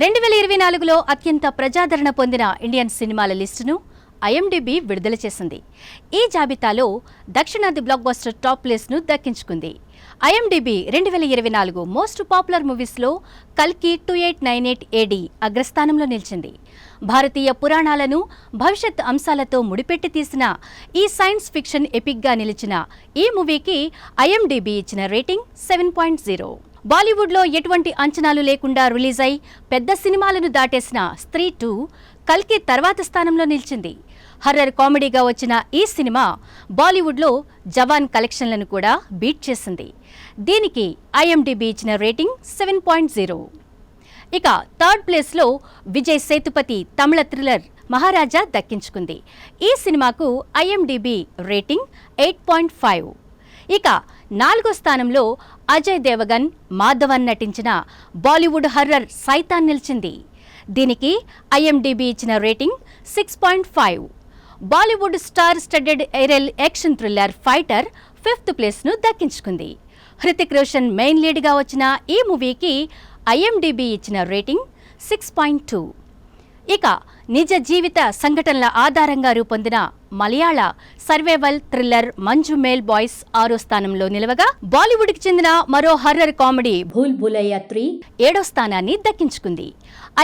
2024లో అత్యంత ప్రజాదరణ పొందిన ఇండియన్ సినిమాల లిస్టును ఐఎండిబి విడుదల చేసింది. ఈ జాబితాలో దక్షిణాది బ్లాక్ బస్టర్ టాప్ ప్లేస్ను దక్కించుకుంది. ఐఎండిబి 2024 మోస్ట్ పాపులర్ మూవీస్లో కల్కి 2898 AD అగ్రస్థానంలో నిలిచింది. భారతీయ పురాణాలను భవిష్యత్ అంశాలతో ముడిపెట్టి తీసిన ఈ సైన్స్ ఫిక్షన్ ఎపిక్గా నిలిచిన ఈ మూవీకి ఐఎండిబి ఇచ్చిన రేటింగ్ 7.0. బాలీవుడ్లో ఎటువంటి అంచనాలు లేకుండా రిలీజ్ అయి పెద్ద సినిమాలను దాటేసిన స్త్రీ 2 కల్కి తర్వాత స్థానంలో నిలిచింది. హర్రర్ కామెడీగా వచ్చిన ఈ సినిమా బాలీవుడ్లో జవాన్ కలెక్షన్లను కూడా బీట్ చేసింది. దీనికి ఐఎండిబి ఇచ్చిన రేటింగ్ 7.0. ఇక థర్డ్ ప్లేస్లో విజయ్ సేతుపతి తమిళ థ్రిల్లర్ మహారాజా దక్కించుకుంది. ఈ సినిమాకు ఐఎండిబి రేటింగ్ 8.5. ఇక 4వ స్థానంలో అజయ్ దేవగన్, మాధవన్ నటించిన బాలీవుడ్ హర్రర్ సైతాన్ నిలిచింది. దీనికి ఐఎండిబి ఇచ్చిన rating 6.5. Bollywood star studded aerial action thriller Fighter 5th ప్లేస్ను దక్కించుకుంది. హృతిక్ రోషన్ మెయిన్ లీడ్గా వచ్చిన ఈ మూవీకి ఐఎండిబి ఇచ్చిన రేటింగ్ 6.2. ఇక నిజ జీవిత సంఘటనల ఆధారంగా రూపొందిన మలయాళ survival thriller Manjummel boys 6వ స్థానంలో నిలవగా, బాలీవుడ్కి చెందిన మరో హర్రర్ కామెడీ భూల్ భులయ్యా 3 7వ స్థానాన్ని దక్కించుకుంది.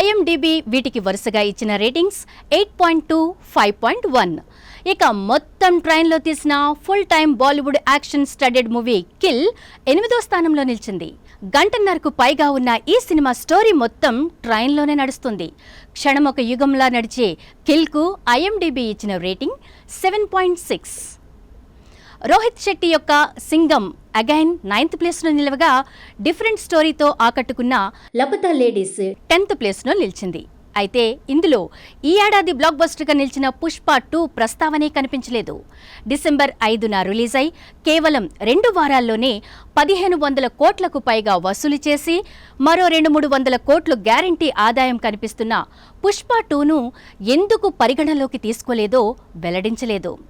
ఐఎండిబి వీటికి వరుసగా ఇచ్చిన రేటింగ్స్ 8.2, 5.1. ఇక మొత్తం ట్రైన్లో తీసిన full time Bollywood action studded movie kill 8వ స్థానంలో నిలిచింది. గంటన్నరకు పైగా ఉన్న ఈ సినిమా స్టోరీ మొత్తం ట్రైన్లోనే నడుస్తుంది. క్షణం ఒక యుగంలా నడిచే కిల్కు ఐఎండిబి ఇచ్చిన రేటింగ్ 7.6. రోహిత్ శెట్టి యొక్క సింగం అగైన్ 9th ప్లేస్లో నిలవగా, డిఫరెంట్ స్టోరీతో ఆకట్టుకున్న లపతా లేడీస్ 10th ప్లేస్లో నిలిచింది. అయితే ఇందులో ఈ ఏడాది బ్లాక్ బస్టర్గా నిలిచిన పుష్ప 2 ప్రస్తావనే కనిపించలేదు. డిసెంబర్ 5న రిలీజ్ అయి కేవలం 2 వారాల్లోనే 1500 కోట్లకు పైగా వసూలు చేసి మరో 200-300 కోట్లు గ్యారంటీ ఆదాయం కనిపిస్తున్న పుష్ప 2ను ఎందుకు పరిగణలోకి తీసుకోలేదో వెల్లడించలేదు.